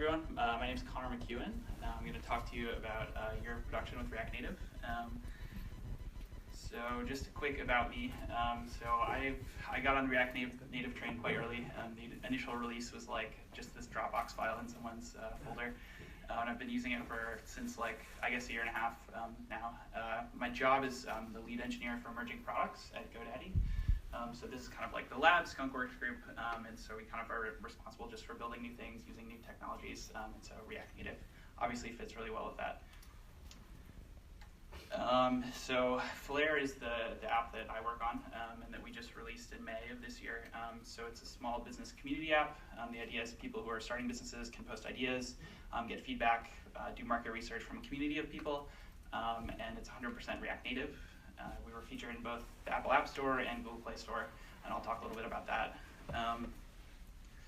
everyone. My name is Connor McEwen. I'm going to talk to you about year of production with React Native. So just a quick about me. I got on React Native train quite early. The initial release was like just this Dropbox file in someone's folder. And I've been using it since I guess a year and a half now. My job is the lead engineer for emerging products at GoDaddy. So this is kind of like the lab skunkworks group, and so we kind of are responsible just for building new things, using new technologies, and so React Native obviously fits really well with that. So Flare is the app that I work on, and that we just released in May of this year. So it's a small business community app. The idea is people who are starting businesses can post ideas, get feedback, do market research from a community of people, and it's 100% React Native. We were featured in both the Apple App Store and Google Play Store, and I'll talk a little bit about that.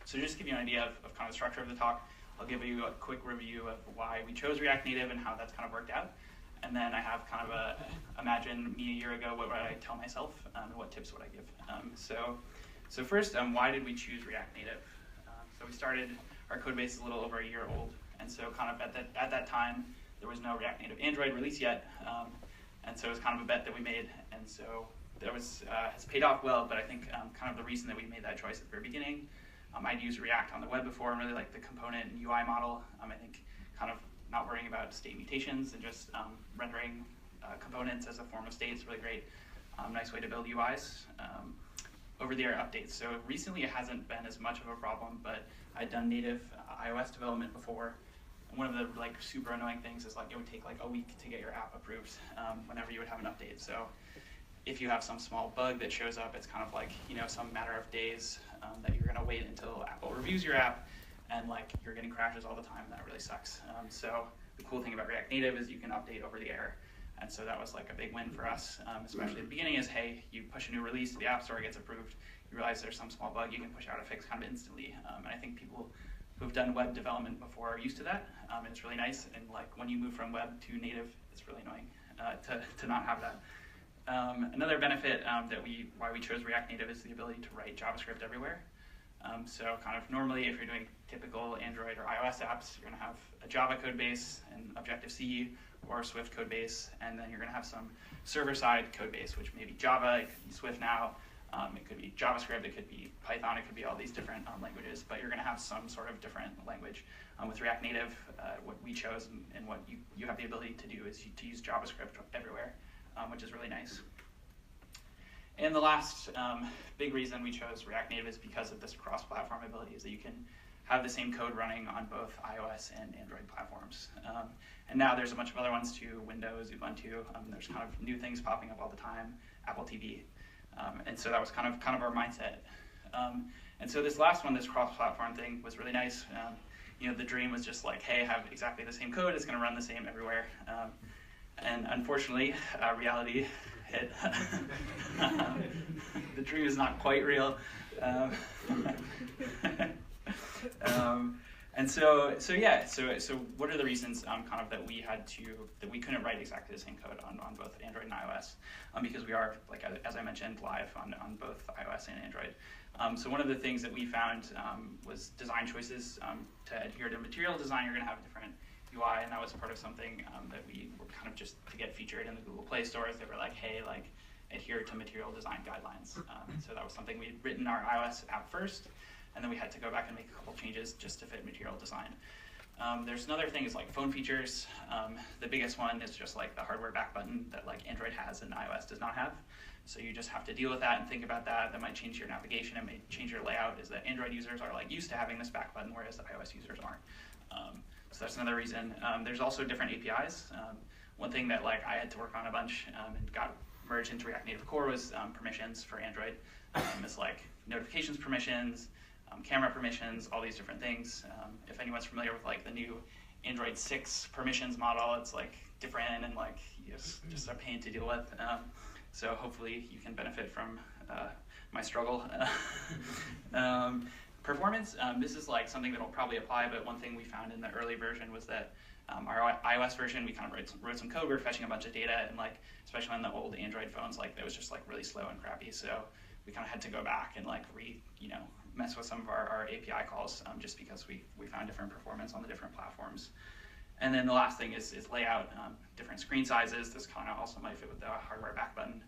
So just to give you an idea of kind of the structure of the talk, I'll give you a quick review of why we chose React Native and how that's kind of worked out. And then I have kind of imagine me a year ago, what would I tell myself, and what tips would I give? So first, why did we choose React Native? So we started, our code base is a little over a year old, and so kind of at that time, there was no React Native Android release yet. And so it was kind of a bet that we made, and so that has paid off well, but I think kind of the reason that we made that choice at the very beginning, I'd used React on the web before and really liked the component and UI model. I think kind of not worrying about state mutations and just rendering components as a form of state is really great. Nice way to build UIs. Over-the-air updates. So recently it hasn't been as much of a problem, but I'd done native iOS development before. One of the super annoying things is it would take a week to get your app approved whenever you would have an update. So if you have some small bug that shows up, it's kind of some matter of days that you're going to wait until Apple reviews your app, and you're getting crashes all the time, and that really sucks. So the cool thing about React Native is you can update over the air, and so that was a big win for us, especially at the beginning. Is hey, you push a new release to the App Store, it gets approved. You realize there's some small bug, you can push out a fix kind of instantly, and I think people who've done web development before are used to that, and it's really nice. And when you move from web to native, it's really annoying to not have that. Another benefit why we chose React Native is the ability to write JavaScript everywhere. So kind of normally, if you're doing typical Android or iOS apps, you're going to have a Java code base and Objective-C or Swift code base, and then you're going to have some server-side code base, which may be Java, it could be Swift now. It could be JavaScript, it could be Python, it could be all these different languages, but you're going to have some sort of different language. With React Native, what we chose and what you have the ability to do is to use JavaScript everywhere, which is really nice. And the last big reason we chose React Native is because of this cross-platform ability, is that you can have the same code running on both iOS and Android platforms. And now there's a bunch of other ones too, Windows, Ubuntu. There's kind of new things popping up all the time, Apple TV. And so that was kind of our mindset. And so this last one, this cross-platform thing, was really nice. The dream was just hey, have exactly the same code, it's going to run the same everywhere. And unfortunately, reality hit. The dream is not quite real. And so what are the reasons kind of that we couldn't write exactly the same code on both Android and iOS? Because we are, as I mentioned, live on both iOS and Android. So one of the things that we found was design choices. To adhere to material design, you're going to have a different UI, and that was part of something that we were kind of just to get featured in the Google Play stores. They were hey, adhere to material design guidelines. So that was something we'd written our iOS app first, and then we had to go back and make a couple changes just to fit material design. There's another thing is phone features. The biggest one is just the hardware back button that Android has and iOS does not have. So you just have to deal with that and think about that. That might change your navigation, it may change your layout, is that Android users are used to having this back button, whereas the iOS users aren't. So that's another reason. There's also different APIs. One thing that I had to work on a bunch and got merged into React Native Core was permissions for Android. It's notifications permissions, camera permissions, all these different things. If anyone's familiar with the new Android 6 permissions model, it's different and just a pain to deal with. So hopefully you can benefit from my struggle. Performance, this is something that will probably apply, but one thing we found in the early version was that our iOS version, we kind of wrote some code, we were fetching a bunch of data, and especially on the old Android phones, it was just really slow and crappy. So we kind of had to go back and mess with some of our API calls just because we found different performance on the different platforms. And then the last thing is layout, different screen sizes. This kind of also might fit with the hardware back button,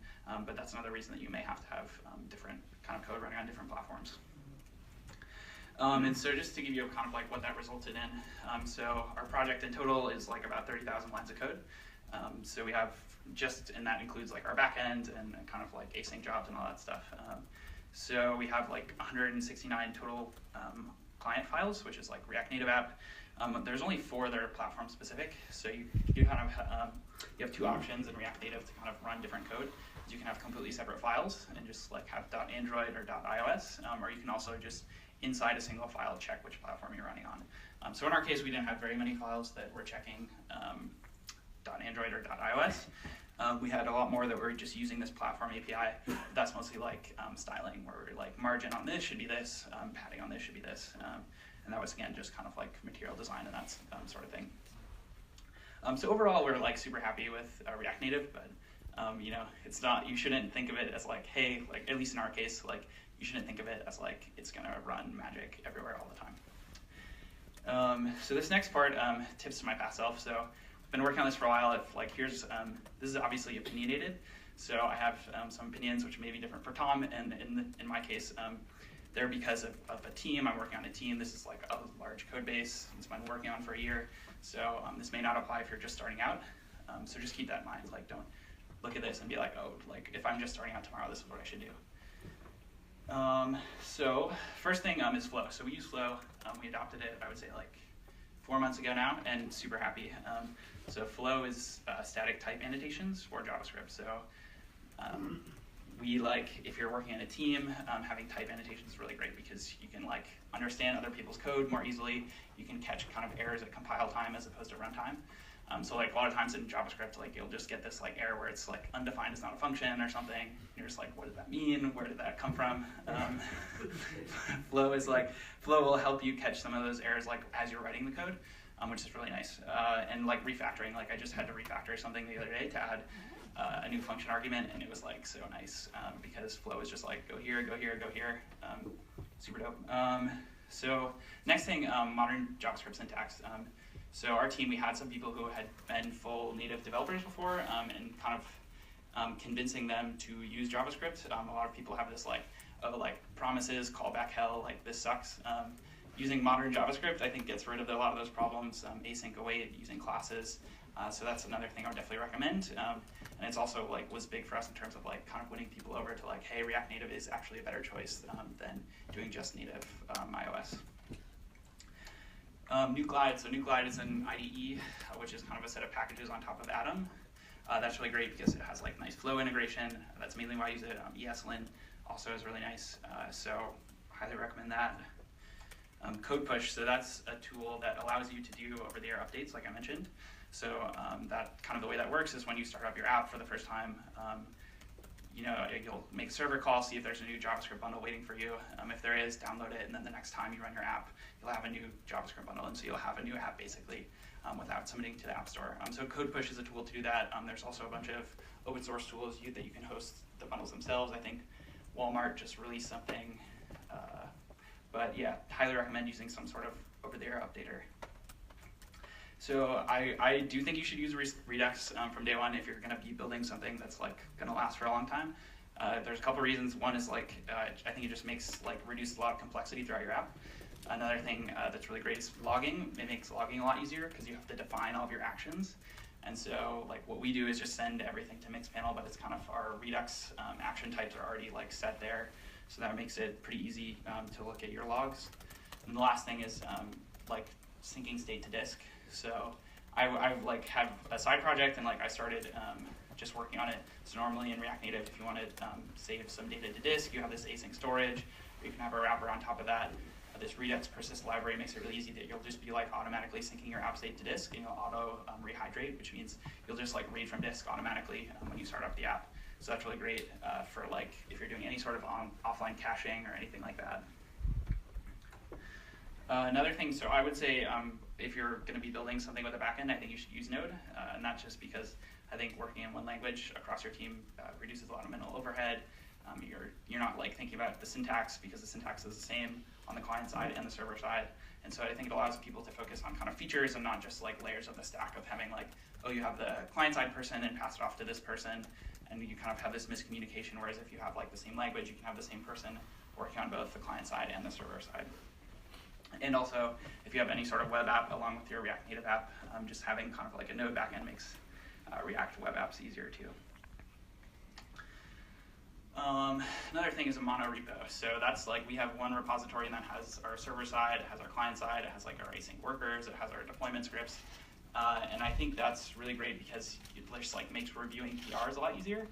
but that's another reason that you may have to have different kind of code running on different platforms. And so just to give you kind of like what that resulted in, so our project in total is like about 30,000 lines of code. So we have and that includes like our backend and kind of like async jobs and all that stuff. So we have like 169 total client files, which is like React Native app. There's only 4 that are platform specific. So you kind of you have 2 options in React Native to kind of run different code. You can have completely separate files and just like have .android or .ios, or you can also just inside a single file check which platform you're running on. So in our case, we didn't have very many files that were checking .android or .ios. We had a lot more that were just using this platform API. That's mostly like styling, where we're like margin on this should be this, padding on this should be this. And that was, again, just kind of like material design and that sort of thing. So overall, we're like super happy with React Native, but you know, it's not, you shouldn't think of it as like, hey, like at least in our case, like you shouldn't think of it as like it's gonna run magic everywhere all the time. So this next part, tips to my past self. So I've been working on this for a while. Like here's, this is obviously opinionated. So I have some opinions which may be different for Tom, and in my case, they're because of a team. I'm working on a team. This is like a large code base. It's been working on for a year. So this may not apply if you're just starting out. So just keep that in mind. Like don't look at this and be like, oh, like if I'm just starting out tomorrow, this is what I should do. So first thing is Flow. So we use Flow. We adopted it, I would say like 4 months ago now, and super happy. So Flow is static type annotations for JavaScript. So we like, if you're working in a team, having type annotations is really great because you can like understand other people's code more easily. You can catch kind of errors at compile time as opposed to runtime. So like a lot of times in JavaScript, like you'll just get this like error where it's like undefined is not a function or something. And you're just like, what does that mean? Where did that come from? Flow will help you catch some of those errors like as you're writing the code, which is really nice. And like refactoring, like I just had to refactor something the other day to add a new function argument, and it was like so nice because Flow is just like go here, go here, go here. Super dope. So next thing, modern JavaScript syntax. So our team, we had some people who had been full native developers before, and kind of convincing them to use JavaScript. A lot of people have this like, oh, like promises, callback hell, like this sucks. Using modern JavaScript, I think gets rid of a lot of those problems. Async await using classes. So that's another thing I would definitely recommend. And it's also like was big for us in terms of like kind of winning people over to like, hey, React Native is actually a better choice than doing just native iOS. NuGlide. So NuGlide is an IDE, which is kind of a set of packages on top of Atom. That's really great because it has like nice flow integration. That's mainly why I use it. ESLint also is really nice. So highly recommend that. Code Push. So that's a tool that allows you to do over-the-air updates, like I mentioned. So that kind of the way that works is when you start up your app for the first time, you know, you'll make a server call, see if there's a new JavaScript bundle waiting for you. If there is, download it, and then the next time you run your app, you'll have a new JavaScript bundle, and so you'll have a new app basically without submitting to the App Store. So Code Push is a tool to do that. There's also a bunch of open source tools that you can host the bundles themselves. I think Walmart just released something, but yeah, highly recommend using some sort of over-the-air updater. So I do think you should use Redux from day one if you're going to be building something that's like going to last for a long time. There's a couple reasons. One is like I think it just makes like reduce a lot of complexity throughout your app. Another thing that's really great is logging. It makes logging a lot easier because you have to define all of your actions. And so like what we do is just send everything to Mixpanel, but it's kind of our Redux action types are already like set there. So that makes it pretty easy to look at your logs. And the last thing is like syncing state to disk. So I like have a side project and like I started just working on it. So normally in React Native, if you want to save some data to disk, you have this async storage. Or you can have a wrapper on top of that. This Redux persist library makes it really easy that you'll just be like automatically syncing your app state to disk, and you'll auto rehydrate, which means you'll just like read from disk automatically when you start up the app. So that's really great for like if you're doing any sort of offline caching or anything like that. Another thing, so I would say if you're going to be building something with a backend, I think you should use Node, and not just because I think working in one language across your team reduces a lot of mental overhead. You're not like thinking about the syntax because the syntax is the same on the client side and the server side. And so I think it allows people to focus on kind of features and not just like layers of the stack of having like, oh, you have the client side person and pass it off to this person, and you kind of have this miscommunication, whereas if you have like the same language, you can have the same person working on both the client side and the server side. And also, if you have any sort of web app along with your React Native app, just having kind of like a node backend makes React web apps easier too. Another thing is a mono repo. So that's like, we have one repository and that has our server side, it has our client side, it has like our async workers, it has our deployment scripts. And I think that's really great because it just like makes reviewing PRs a lot easier,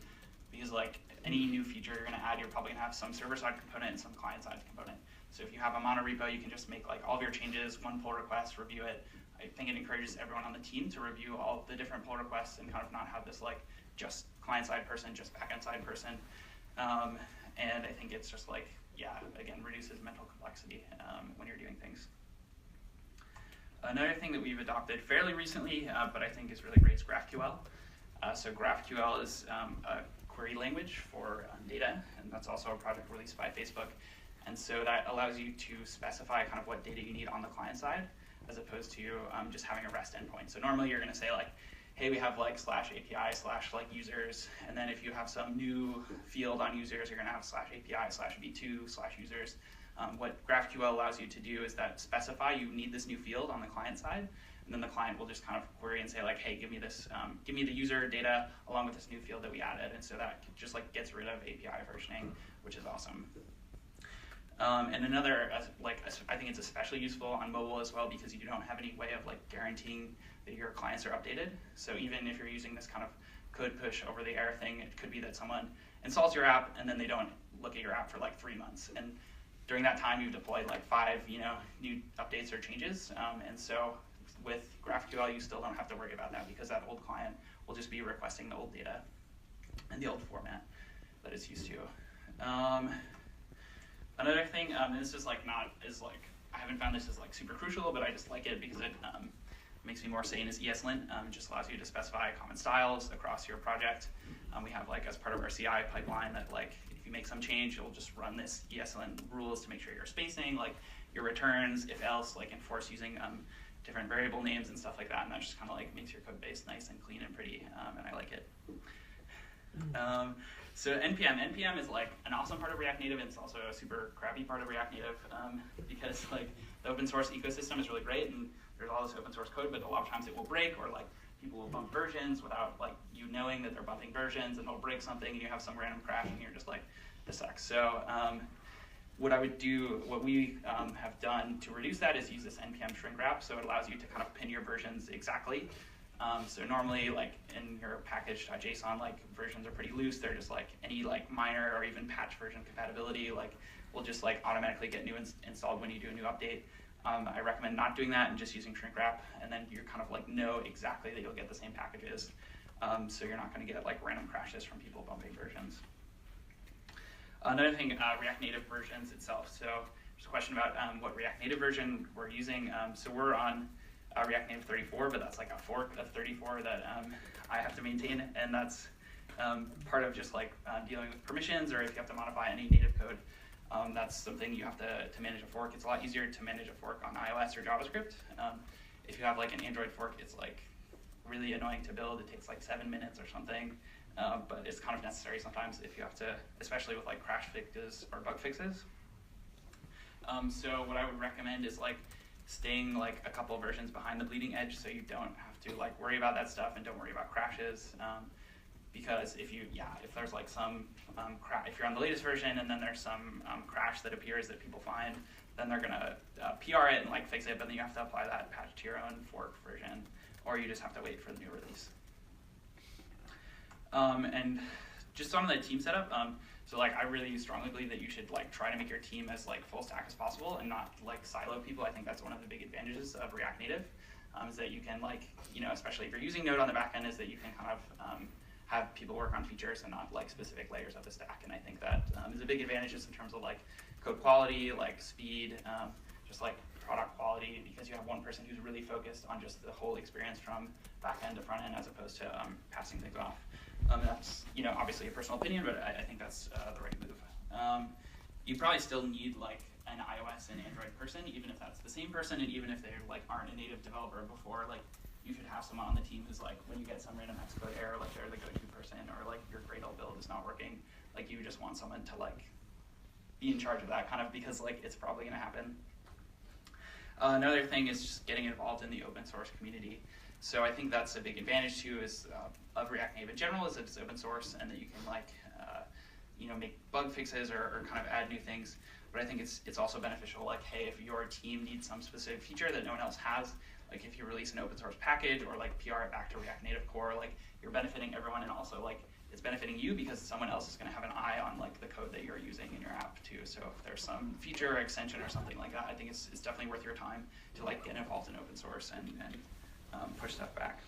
because like any new feature you're gonna add, you're probably gonna have some server side component and some client side component. So if you have a mono repo, you can just make like all of your changes, one pull request, review it. I think it encourages everyone on the team to review all the different pull requests and kind of not have this like just client side person, just backend side person. And I think it's just like, yeah, again, reduces mental complexity when you're doing things. Another thing that we've adopted fairly recently, but I think is really great, is GraphQL. So GraphQL is a query language for data, and that's also a project released by Facebook. And so that allows you to specify kind of what data you need on the client side, as opposed to just having a REST endpoint. So normally you're going to say like, hey, we have like /API/ users, and then if you have some new field on users, you're going to have /API/v2/users. What GraphQL allows you to do is that specify you need this new field on the client side, and then the client will just kind of query and say like, hey, give me this, give me the user data along with this new field that we added, and so that just like gets rid of API versioning, which is awesome. And another, I think it's especially useful on mobile as well, because you don't have any way of like guaranteeing that your clients are updated. So even if you're using this kind of code push over the air thing, it could be that someone installs your app and then they don't look at your app for like 3 months. And during that time, you've deployed like 5, new updates or changes. And so with GraphQL, you still don't have to worry about that, because that old client will just be requesting the old data and the old format that it's used to. Another thing, and this is like I haven't found this as like super crucial, but I just like it because it makes me more sane, is ESLint. It just allows you to specify common styles across your project. We have like, as part of our CI pipeline, that like if you make some change, you'll just run this ESLint rules to make sure your spacing, like your returns, if else, like enforce using different variable names and stuff like that, and that just kind of like makes your code base nice and clean and pretty, and I like it. So NPM is like an awesome part of React Native, and it's also a super crappy part of React Native, because like the open source ecosystem is really great, and there's all this open source code, but a lot of times it will break, or like people will bump versions without like you knowing that they're bumping versions, and they'll break something, and you have some random crash, and you're just like, this sucks. So what we have done to reduce that is use this npm shrink wrap, so it allows you to kind of pin your versions exactly. So normally, like in your package.json, like versions are pretty loose. They're just like any like minor or even patch version compatibility, like will just like automatically get new installed when you do a new update. I recommend not doing that and just using shrink wrap, and then you kind of like know exactly that you'll get the same packages. So you're not going to get like random crashes from people bumping versions. Another thing, React Native versions itself. So there's a question about what React Native version we're using. So we're on React Native 34, but that's like a fork of 34 that I have to maintain, and that's part of just like dealing with permissions, or if you have to modify any native code, that's something you have to manage a fork. It's a lot easier to manage a fork on iOS or JavaScript. If you have like an Android fork, it's like really annoying to build. It takes like 7 minutes or something, but it's kind of necessary sometimes if you have to, especially with like crash fixes or bug fixes. So what I would recommend is like staying like a couple versions behind the bleeding edge, so you don't have to like worry about that stuff and don't worry about crashes. Because if there's like some if you're on the latest version and then there's some crash that appears that people find, then they're gonna PR it and like fix it, but then you have to apply that patch to your own fork version, or you just have to wait for the new release. And just on the team setup, so like I really strongly believe that you should like try to make your team as like full stack as possible and not like silo people. I think that's one of the big advantages of React Native, is that you can like, especially if you're using Node on the back end, is that you can kind of have people work on features and not like specific layers of the stack. And I think that is a big advantage just in terms of like code quality, like speed, just like product quality, because you have one person who's really focused on just the whole experience from back end to front end, as opposed to passing things off. That's obviously a personal opinion, but I think that's the right move. You probably still need like an iOS and Android person, even if that's the same person, and even if they like aren't a native developer before, like you should have someone on the team who's like, when you get some random Xcode error, like they're the go-to person, or like your Gradle build is not working, like you just want someone to like be in charge of that kind of, because like it's probably going to happen. Another thing is just getting involved in the open source community. So I think that's a big advantage too, is of React Native in general, is that it's open source and that you can like make bug fixes or kind of add new things. But I think it's also beneficial, like, hey, if your team needs some specific feature that no one else has, like if you release an open source package or like PR it back to React Native core, like you're benefiting everyone, and also like it's benefiting you because someone else is going to have an eye on like the code that you're using in your app too. So if there's some feature or extension or something like that, I think it's definitely worth your time to like get involved in open source and push stuff back.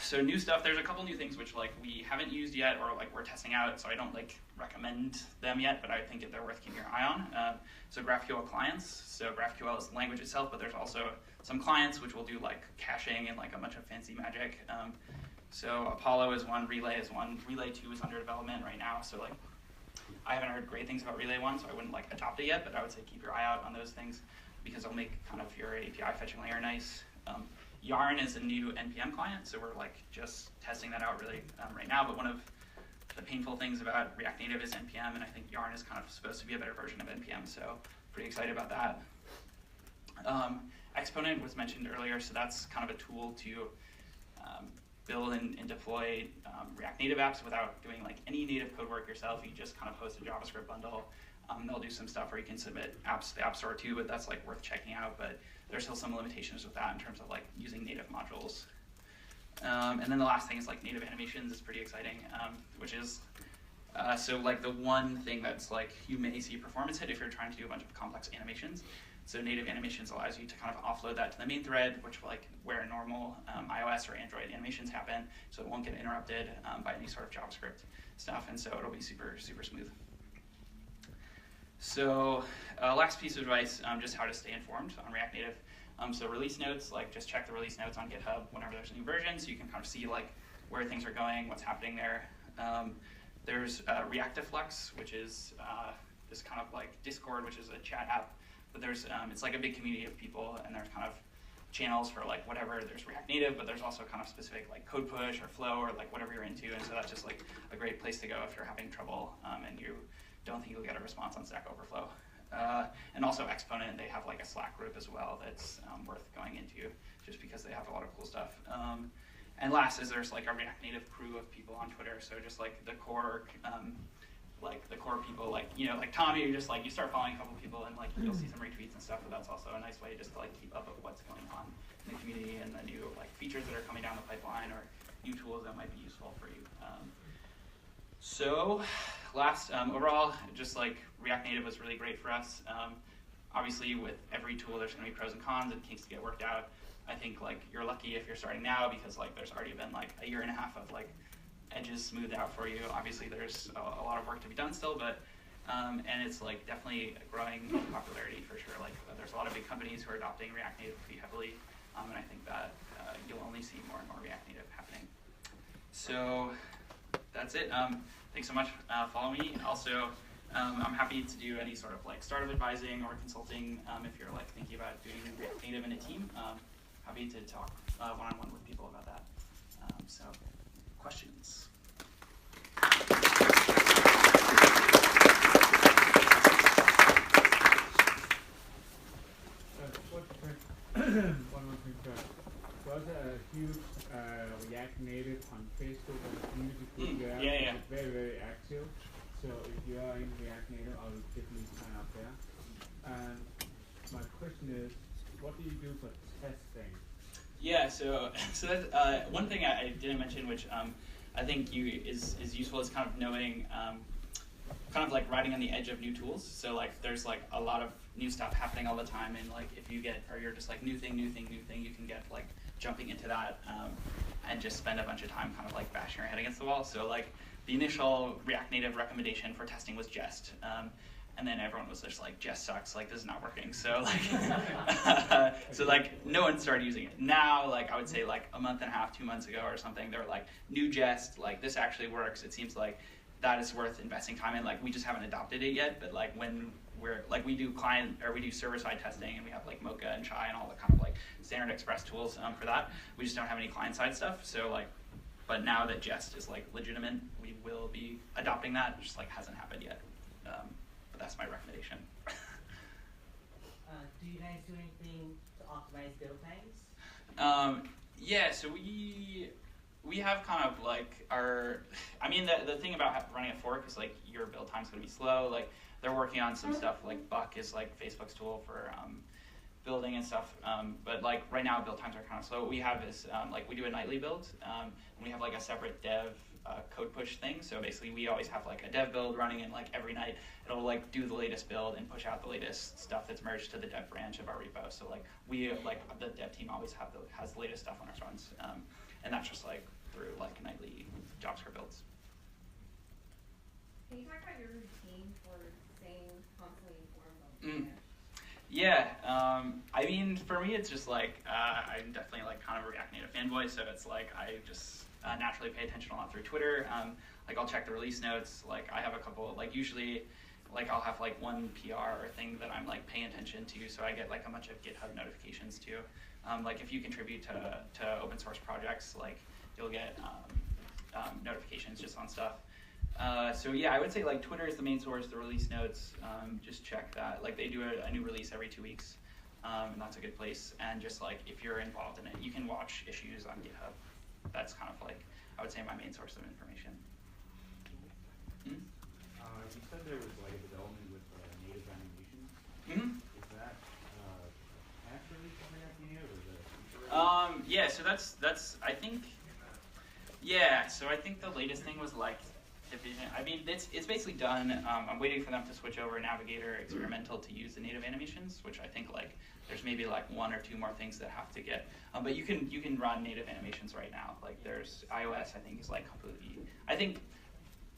So new stuff, there's a couple new things which like we haven't used yet or like we're testing out, so I don't like recommend them yet, but I think they're worth keeping your eye on. So GraphQL clients, so GraphQL is the language itself, but there's also some clients which will do like caching and like a bunch of fancy magic. So Apollo is one, Relay is one, Relay 2 is under development right now, so like I haven't heard great things about Relay 1, so I wouldn't like adopt it yet, but I would say keep your eye out on those things because it'll make kind of your API fetching layer nice. Yarn is a new NPM client, so we're like just testing that out really right now, but one of the painful things about React Native is NPM, and I think Yarn is kind of supposed to be a better version of NPM, so pretty excited about that. Exponent was mentioned earlier, so that's kind of a tool to build and deploy React Native apps without doing like any native code work yourself. You just kind of host a JavaScript bundle. They'll do some stuff where you can submit apps to the App Store too, but that's like worth checking out. But there's still some limitations with that in terms of like using native modules. And then the last thing is like native animations is pretty exciting, which is so like the one thing that's like you may see performance hit if you're trying to do a bunch of complex animations. So native animations allows you to kind of offload that to the main thread, which like where normal iOS or Android animations happen, so it won't get interrupted by any sort of JavaScript stuff, and so it'll be super, super smooth. So last piece of advice, just how to stay informed on React Native. So release notes, like just check the release notes on GitHub whenever there's a new version, so you can kind of see like where things are going, what's happening there. There's Reactiflex, which is this kind of like Discord, which is a chat app. But there's it's like a big community of people, and there's kind of channels for like whatever. There's React Native, but there's also kind of specific like code push or flow or like whatever you're into, and so that's just like a great place to go if you're having trouble and you don't think you'll get a response on Stack Overflow. And also Exponent, they have like a Slack group as well that's worth going into, just because they have a lot of cool stuff. And last is there's like a React Native crew of people on Twitter, so just like the core people, like like Tommy, you just like you start following a couple people and like you'll see some retweets and stuff, but that's also a nice way just to like keep up with what's going on in the community and the new like features that are coming down the pipeline or new tools that might be useful for you. So last, overall, just like React Native was really great for us. Obviously with every tool there's going to be pros and cons and kinks to get worked out. I think like you're lucky if you're starting now because like there's already been like a year and a half of like edges smoothed out for you. Obviously there's a lot of work to be done still, but and it's like definitely growing in popularity for sure. Like there's a lot of big companies who are adopting React Native pretty heavily, and I think that you'll only see more and more React Native happening. So that's it. Thanks so much. Follow me. Also, I'm happy to do any sort of like startup advising or consulting if you're like thinking about doing React Native in a team. Happy to talk one-on-one with people about that. So, questions? One more thing first. Was a huge React Native on Facebook and community group there. Yeah. Very, very active. So if you are in React Native, I will definitely sign up there. And my question is, what do you do for testing? Yeah, so that's, one thing I didn't mention, which I think is useful, is kind of knowing, kind of like riding on the edge of new tools. So like there's like a lot of new stuff happening all the time, and like if you get, or you're just like new thing, you can get like jumping into that and just spend a bunch of time kind of like bashing your head against the wall. So like the initial React Native recommendation for testing was Jest. and then everyone was just like, Jest sucks, like this is not working. So like, so like no one started using it. Now, like I would say like a month and a half, 2 months ago or something, they were like, new Jest, like this actually works. It seems like that is worth investing time in. Like we just haven't adopted it yet, but like when we're like we do server-side testing, and we have like Mocha and Chai and all the kind of like standard Express tools for that. We just don't have any client-side stuff. So like, but now that Jest is like legitimate, we will be adopting that. It just like hasn't happened yet. But that's my recommendation. Do you guys do anything to optimize build times? Yeah, so we have kind of like I mean the thing about running a fork is like your build time's gonna be slow. Like they're working on some stuff like Buck is like Facebook's tool for building and stuff. But like right now build times are kind of slow. What we have is like we do a nightly build, and we have like a separate dev code push thing. So basically we always have like a dev build running, and like every night it'll like do the latest build and push out the latest stuff that's merged to the dev branch of our repo. So like we like the dev team always has the latest stuff on our runs, and that's just like through like nightly JavaScript builds. Can you talk about your routine for staying constantly informed of Yeah, I mean, for me, it's just like, I'm definitely like kind of a React Native fanboy, so it's like, I just naturally pay attention a lot through Twitter. Like I'll check the release notes, like I have a couple, like usually, like I'll have like one PR or thing that I'm like paying attention to, so I get like a bunch of GitHub notifications too. Like if you contribute to open source projects, like you'll get notifications just on stuff. So yeah, I would say like Twitter is the main source, the release notes, just check that. Like they do a new release every 2 weeks, and that's a good place. And just like if you're involved in it, you can watch issues on GitHub. That's kind of like, I would say, my main source of information. You said there was like a development with native animations. Is that naturally coming out here, or is that yeah, so that's I think, yeah, so I think the latest thing was like division. I mean, it's basically done. I'm waiting for them to switch over Navigator Experimental to use the native animations, which I think like there's maybe like 1 or 2 more things that have to get. But you can run native animations right now. Like there's iOS, I think is like completely. I think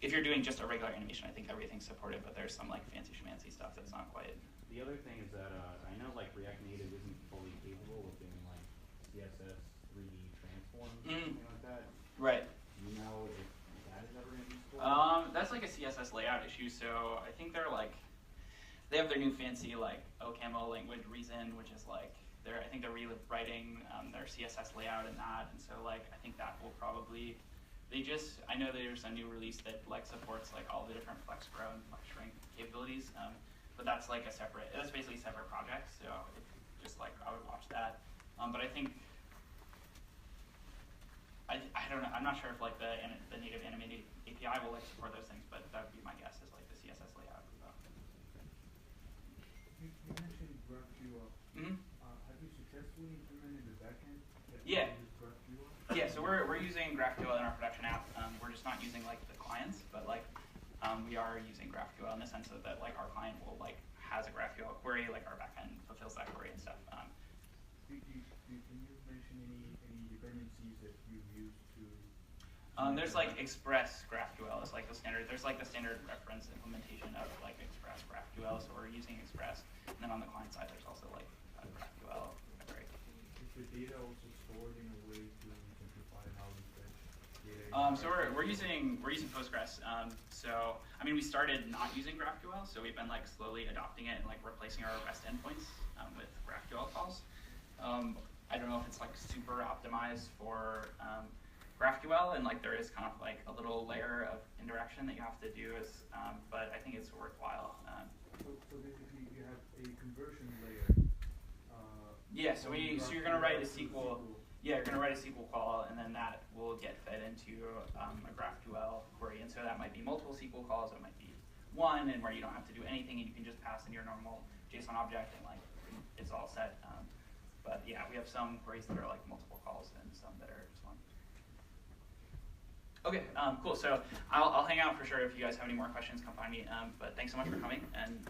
if you're doing just a regular animation, I think everything's supported, but there's some like fancy schmancy stuff that's not quite. The other thing is that I know like React Native isn't fully capable of doing like CSS 3D transforms or something like that. Right. Do you know if that is ever going to be supported? That's like a CSS layout issue. So I think they're like, they have their new fancy like OCaml language Reason, which is like I think they're rewriting their CSS layout and that, and so like I think that will probably. I know there's a new release that like supports like all the different flex grow and flex shrink capabilities, but that's like that's basically separate projects. So just like I would watch that, but I think. I don't know. I'm not sure if like the native animated API will like support those things, but that would be my guess is like the CSS layout. You mentioned GraphQL. Have you successfully implemented the backend? Yeah. GraphQL? Yeah. So we're using GraphQL in our production app. We're just not using like the clients, but like we are using GraphQL in the sense of that like our client will like has a GraphQL query, like our backend fulfills that query and stuff. Can you mention any dependencies that you've used to? There's like Express GraphQL is like the standard. There's like the standard reference implementation of like Express GraphQL. So we're using Express, and then on the client side, there's also like GraphQL. Right. Is the data also stored in a way to simplify how you fetch data? So we're using Postgres. So I mean, we started not using GraphQL, so we've been like slowly adopting it and like replacing our REST endpoints with GraphQL calls. I don't know if it's like super optimized for GraphQL, and like there is kind of like a little layer of indirection that you have to do, but I think it's worthwhile. So basically, you have a conversion layer. Yeah. So you're gonna write a SQL. Yeah, you're gonna write a SQL call, and then that will get fed into a GraphQL query, and so that might be multiple SQL calls. It might be one, and where you don't have to do anything, and you can just pass in your normal JSON object, and like it's all set. But yeah, we have some queries that are like multiple calls and some that are just one. Okay, cool. So I'll hang out for sure. If you guys have any more questions, come find me. But thanks so much for coming, and